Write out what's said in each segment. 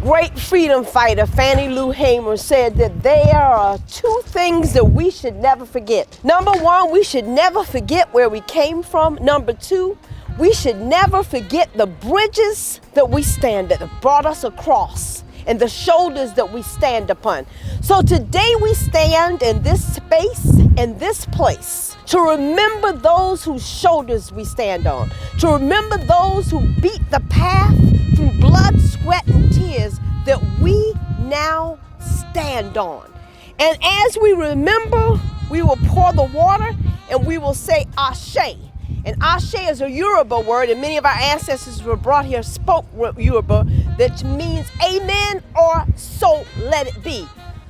great freedom fighter Fannie Lou Hamer said that there are two things that we should never forget. Number one, we should never forget where we came from. Number two, we should never forget the bridges that we stand at, that brought us across, and the shoulders that we stand upon. So today we stand in this space, in this place, to remember those whose shoulders we stand on, to remember those who beat the path through blood, sweat, and tears that we now stand on. And as we remember, we will pour the water and we will say Ashe. And Ashe is a Yoruba word, and many of our ancestors who were brought here spoke Yoruba, that means amen or so let it be.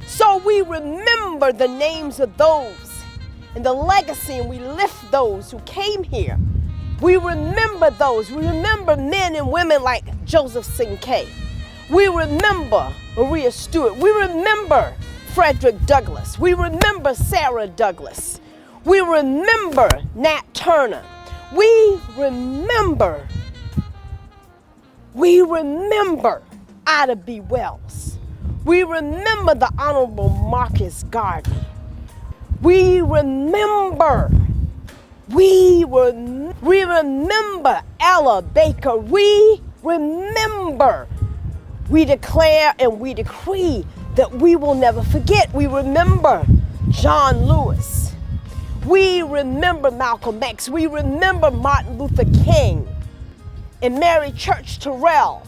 So we remember the names of those and the legacy, and we lift those who came here. We remember those. We remember men and women like Joseph Sinkay. We remember Maria Stewart. We remember Frederick Douglass. We remember Sarah Douglas. We remember Nat Turner. We remember Ida B. Wells. We remember the Honorable Marcus Garvey. We remember Ella Baker. We remember, we declare and we decree that we will never forget. We remember John Lewis. We remember Malcolm X. We remember Martin Luther King and Mary Church Terrell.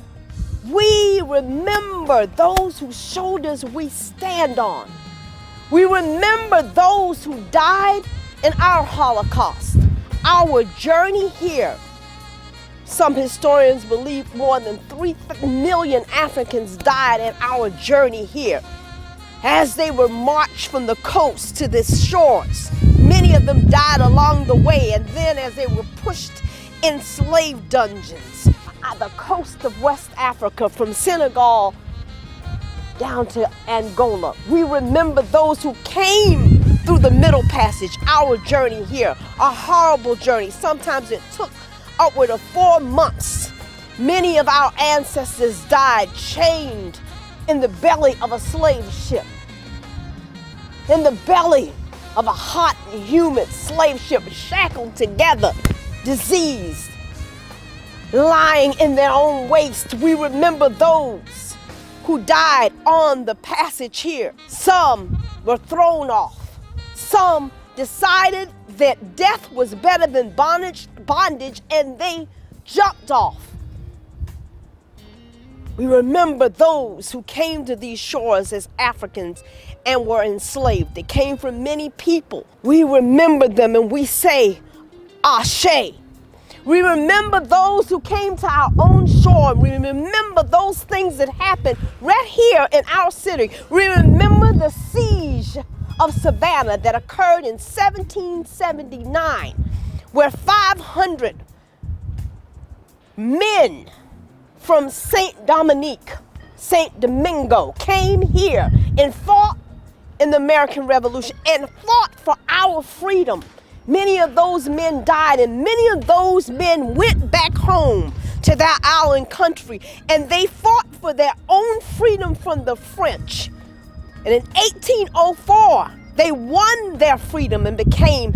We remember those whose shoulders we stand on. We remember those who died in our Holocaust, our journey here. Some historians believe more than 3 million Africans died in our journey here. As they were marched from the coast to the shores, many of them died along the way, and then as they were pushed in slave dungeons on the coast of West Africa from Senegal down to Angola. We remember those who came through the Middle Passage, our journey here, a horrible journey. Sometimes it took upward of 4 months. Many of our ancestors died chained in the belly of a slave ship, in the belly of a hot and humid slave ship, shackled together, diseased, lying in their own waste. We remember those who died on the passage here. Some were thrown off. Some decided that death was better than bondage, and they jumped off. We remember those who came to these shores as Africans and were enslaved. They came from many people. We remember them and we say, Ashe. We remember those who came to our own shore. We remember those things that happened right here in our city. We remember the siege of Savannah that occurred in 1779, where 500 men from Saint Domingo came here and fought in the American Revolution and fought for our freedom. Many of those men died, and many of those men went back home to their island country, and they fought for their own freedom from the French. And in 1804, they won their freedom and became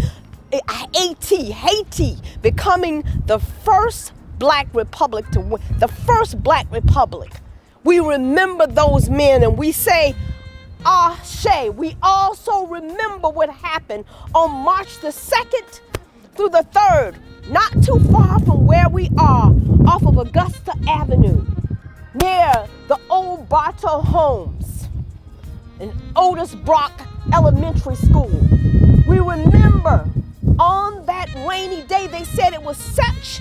Haiti, becoming the first Black republic to win, the first Black republic. We remember those men and we say, Ashe. We also remember what happened on March the 2nd through the 3rd, not too far from where we are, off of Augusta Avenue, near the old Bartow homes and Otis Brock Elementary School. We remember on that rainy day, they said it was such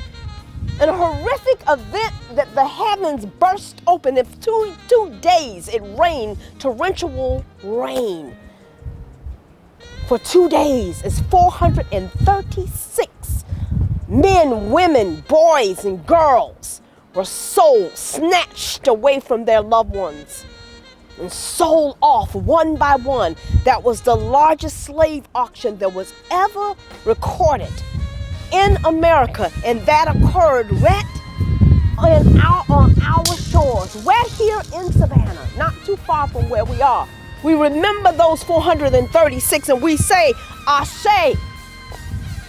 an horrific event that the heavens burst open. In two days, it rained torrential rain. For 2 days, it's 436 men, women, boys, and girls were sold, snatched away from their loved ones, and sold off one by one. That was the largest slave auction that was ever recorded in America, and that occurred right on our shores. We're here in Savannah, not too far from where we are. We remember those 436 and we say, Ashe,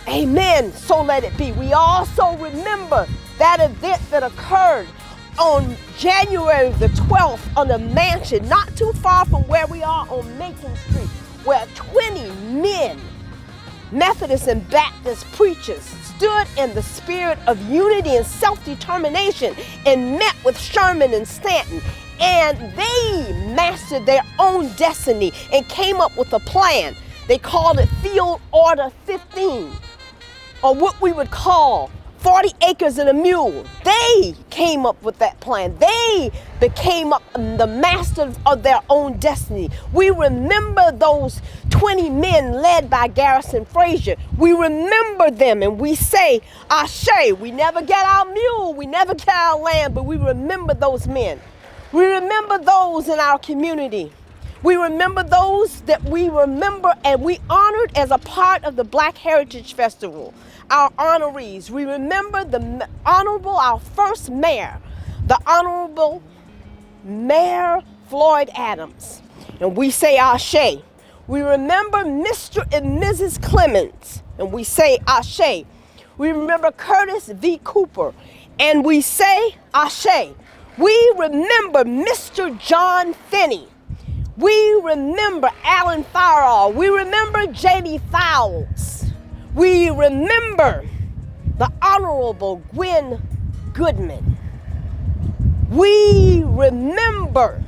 amen, so let it be. We also remember that event that occurred on January the 12th on a mansion not too far from where we are on Macon Street, where 20 men, Methodist and Baptist preachers, stood in the spirit of unity and self-determination and met with Sherman and Stanton. And they mastered their own destiny and came up with a plan. They called it Field Order 15, or what we would call 40 acres and a mule. They came up with that plan. They became the masters of their own destiny. We remember those 20 men led by Garrison Frazier. We remember them and we say, Ashe, we never get our mule, we never get our land, but we remember those men. We remember those in our community. We remember those that we remember and we honored as a part of the Black Heritage Festival. Our honorees. We remember the Honorable, our first mayor, the Honorable Mayor Floyd Adams. And we say Ashe. We remember Mr. and Mrs. Clemens. And we say Ashe. We remember Curtis V. Cooper. And we say Ashe. We remember Mr. John Finney. We remember Alan Farrell. We remember J.D. Fowles. We remember the Honorable Gwen Goodman. We remember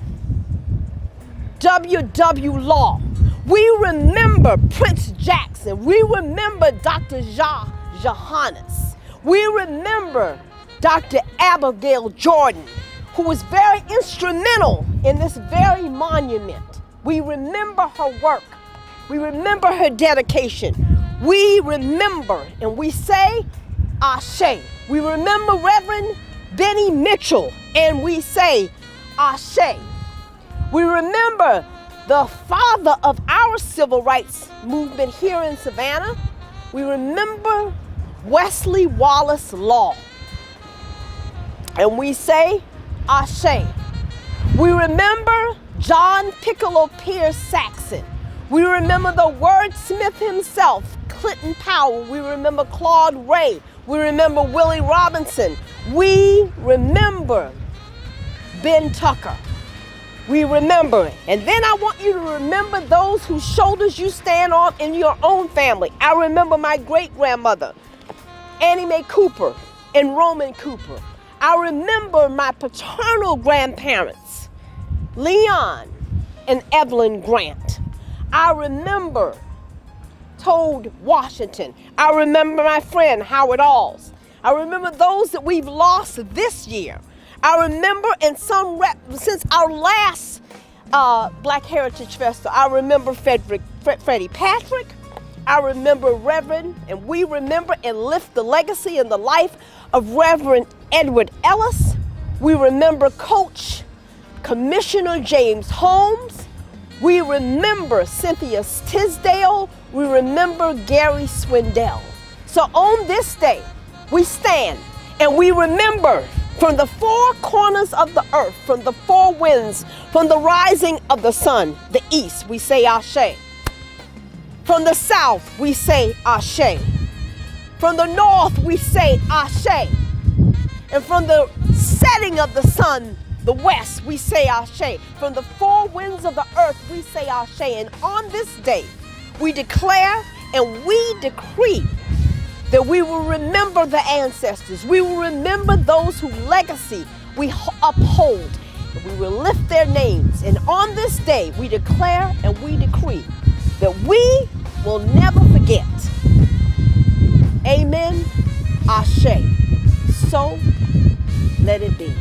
W.W. Law. We remember Prince Jackson. We remember Dr. Johannes. We remember Dr. Abigail Jordan, who was very instrumental in this very monument. We remember her work. We remember her dedication. We remember and we say Ashe. We remember Reverend Benny Mitchell and we say Ashe. We remember the father of our civil rights movement here in Savannah. We remember Wesley Wallace Law and we say Ashe. We remember John Piccolo Pierce Saxon. We remember the wordsmith himself, Clinton Powell. We remember Claude Ray. We remember Willie Robinson. We remember Ben Tucker. We remember it. And then I want you to remember those whose shoulders you stand on in your own family. I remember my great-grandmother, Annie Mae Cooper and Roman Cooper. I remember my paternal grandparents, Leon and Evelyn Grant. I remember Toad Washington. I remember my friend Howard Alls. I remember those that we've lost this year. I remember since our last Black Heritage Festival, I remember Freddie Patrick. I remember Reverend, and we remember and lift the legacy and the life of Reverend Edward Ellis. We remember Coach Commissioner James Holmes. We remember Cynthia Tisdale. We remember Gary Swindell. So on this day, we stand and we remember from the four corners of the earth, from the four winds, from the rising of the sun, the east, we say Ashe. From the south, we say Ashe. From the north, we say Ashe. And from the setting of the sun, the west, we say Ashe. From the four winds of the earth, we say Ashe. And on this day, we declare and we decree that we will remember the ancestors. We will remember those whose legacy we uphold. And we will lift their names. And on this day, we declare and we decree that we will never forget. Amen. Ashe. So let it be.